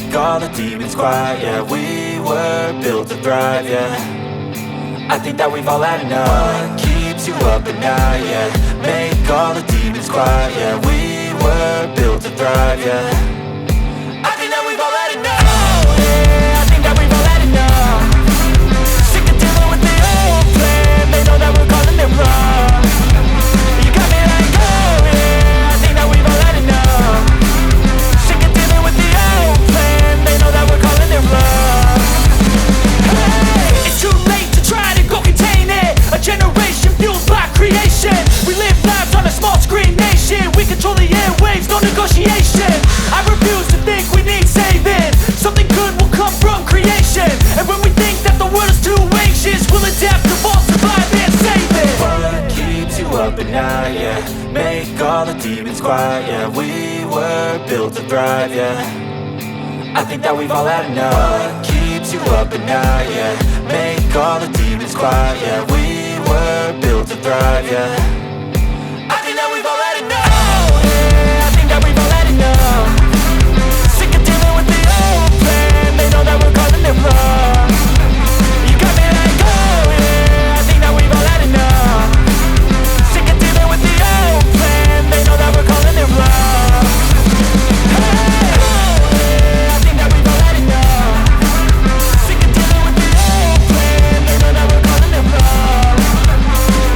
make all the demons quiet. Yeah, we were built to thrive, yeah. I think that we've all had enough. What keeps you up at night, yeah. Make all the demons quiet, yeah. We were built to thrive, yeah. I think that we've all had enough. Oh yeah, I think that we've all had enough. Sick of dealing with the old plan. They know that we're calling it wrong. You got me like, oh yeah, I think that we've all had enough. Sick of dealing with the old plan. They know that we're calling it wrong. Hey, it's too late to try to go contain it. A generation fueled by creation. We live lives on a small screen nation. We control the airwaves, no negotiation. I refuse to think we need saving. Something good will come from creation. And when we think that the world is too anxious, we'll adapt, evolve, survive and save it. What keeps you up at night, yeah. Make all the demons quiet, yeah. We were built to thrive, yeah. I think that we've all had enough. What keeps you up at night, yeah. Make all the demons quiet, yeah. We were built to thrive, yeah. I think that we've all had enough. Oh yeah, I think that we've all had enough. Sick of dealing with the old plan. They know that we're calling it wrong. You got me like, oh yeah, I think that we've all had enough. Sick of dealing with the old plan. They know that we're calling it wrong. Hey, oh yeah, I think that we've all had enough. Sick of dealing with the old plan. They know that we're calling it wrong.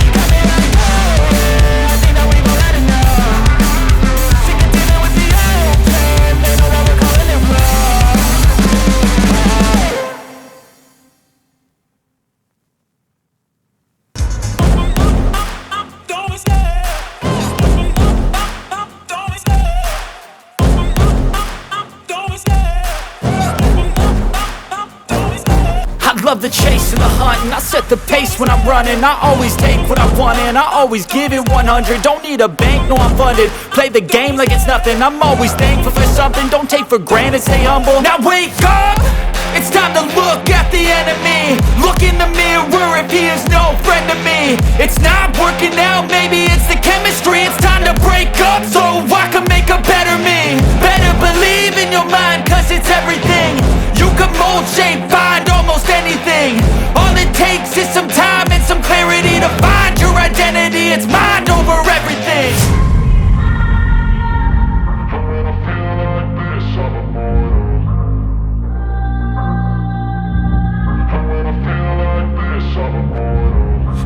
You got me like, oh yeah, I think that we've all had enough. Sick of dealing with the old plan. They know that we're calling it wrong. I love the chase and the hunt, and I set the pace when I'm running. I always take what I want and I always give it 100. Don't need a bank, no I'm funded. Play the game like it's nothing. I'm always thankful for something. Don't take for granted, stay humble. Now wake up! It's time to look at the enemy. Look in the mirror if he is no friend to me. It's not working out, maybe it's the chemistry. It's time to break up so I can make a better me. Better believe in your mind, cause it's everything. You can mold, shape, find almost anything. All it takes is some time and some clarity to find your identity. It's mind over everything.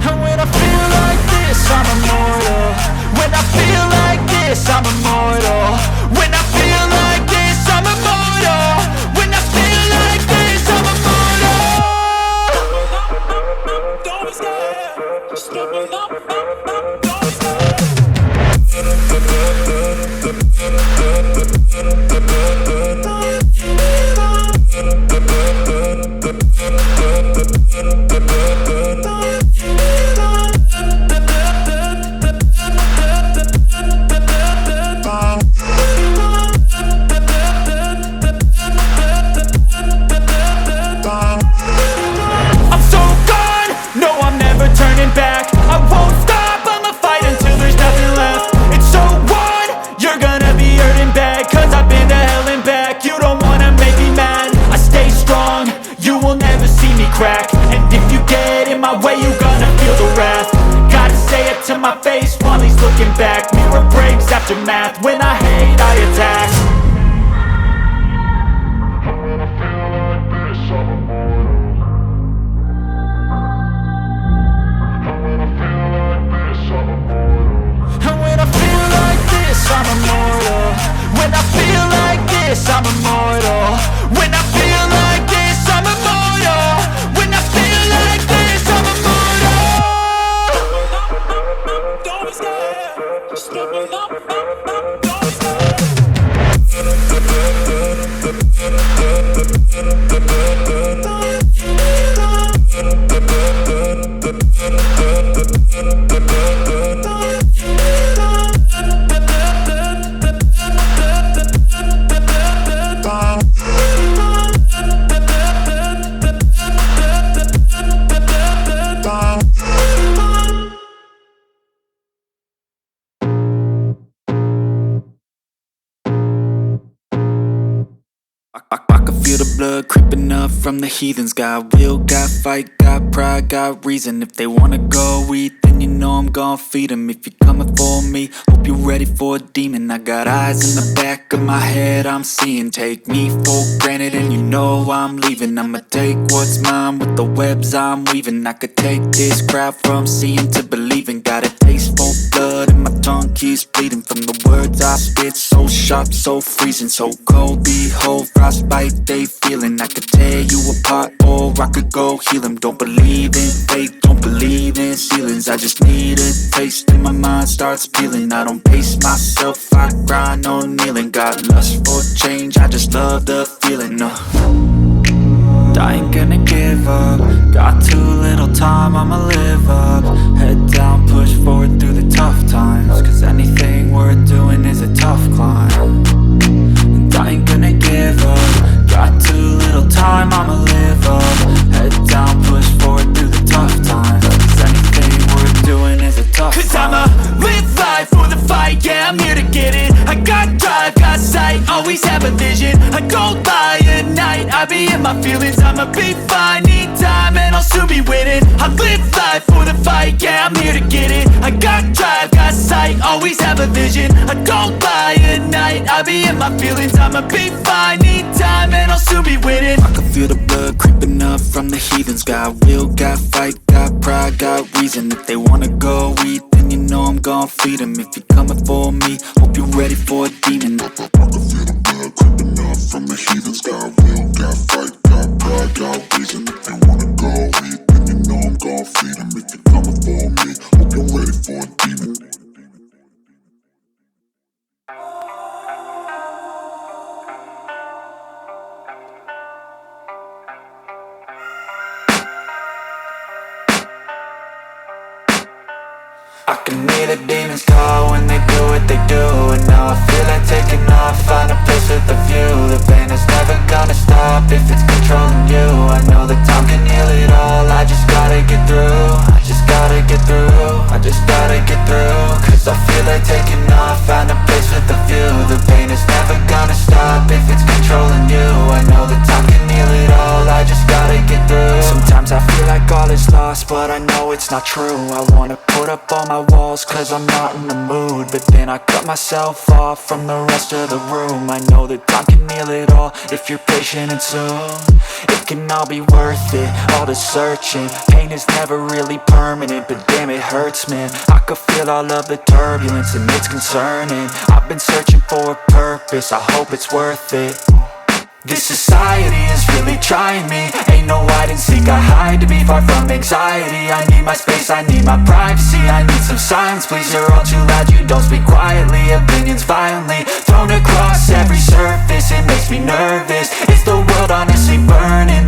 And when I feel like this, I'm immortal. When I feel like this, I'm immortal. When I feel like this, I'm immortal. When I feel like this, I'm immortal. Don't be scared. Just open up. Don't be scared. I'm so gone, no I'm never turning back. I won't stop, I'ma fight until there's nothing left. It's so on, you're gonna be hurting bad. Cause I've been to hell and back. You don't wanna make me mad. I stay strong, you will never see me crack. And if you get in my way, you're gonna feel the wrath. Gotta say it to my face while he's looking back. Mirror breaks after math. When I hate, I attack. And when I feel like this, I'm immortal. When I feel like this, I'm immortal. When I feel like this, I'm immortal. When I feel like this, I'm immortal. Don't be scared. Just open up. Don't be I blood creeping up from the heathens. Got will, got fight, got pride, got reason. If they wanna go eat, then you know I'm gon' feed them. If you're coming for me, hope you're ready for a demon. I got eyes in the back of my head, I'm seeing. Take me for granted and you know I'm leaving. I'ma take what's mine with the webs I'm weaving. I could take this crowd from seeing to believing. Got a taste for blood and my tongue keeps bleeding from the words I spit. So sharp, so freezing, so cold. Behold, frostbite they feeling. I could tear you apart or I could go heal them. Don't believe in fate, don't believe in ceilings. I just need a taste and my mind starts peeling. I don't pace myself, I grind on kneeling. Got lust for change, I just love the feeling. I ain't gonna give up. Got too little time, I'ma live up. Head down, push forward through the tough times. Cause anything worth doing is a tough climb. And I ain't gonna give up. Got too little time, I'ma live up. Head down, push forward through the tough times. Cause anything worth doing is a tough climb. Cause I'ma live life for the fight, yeah, I'm here to get it. I got drive, got sight, always have a vision. I don't lie at night, I be in my feelings. I'ma be fine, need time and I'll soon be winning. I live life for the fight, yeah, I'm here to get it. I got drive, got sight, always have a vision. I don't lie at night, I be in my feelings. I'ma be fine, need time and I'll soon be winning. I can feel the blood creeping up from the heathens. Got will, got fight, got pride, got reason. If they wanna go eat, then you know I'm gon' feed them. If you're coming for me, hope you're ready for a demon. I can feel the blood creeping up from the heathens. Got will, got fight, got pride, got reason. If they wanna go eat, then you know I'm gon' feed them. If you're coming for me, hope you're ready for a demon. I can hear the demons call when they do what they do. And now I feel like taking off, find a place with a view. The pain is never gonna stop if it's controlling you. I know that time can heal it all, I just gotta get through. I just gotta get through, I just gotta get through. Cause I feel like taking off, find a place with a view. The pain is never gonna stop if it's controlling you. I know that time can heal it all, I just gotta get through. Sometimes I feel like all is lost, but I know it's not true. I wanna put up all my walls cause I'm not in the mood. But then I cut myself off from the rest of the room. I know that time can heal it all if you're patient and soon. It can all be worth it, all the searching. Pain is never really permanent, but damn it hurts, man. I could feel all of the turbulence and it's concerning. I've been searching for a purpose, I hope it's worth it. This society is really trying me. Ain't no hide and seek, I hide to be far from anxiety. I need my space, I need my privacy. I need some silence, please, you're all too loud. You don't speak quietly, opinions violently thrown across every surface. It makes me nervous, is the world honestly burning?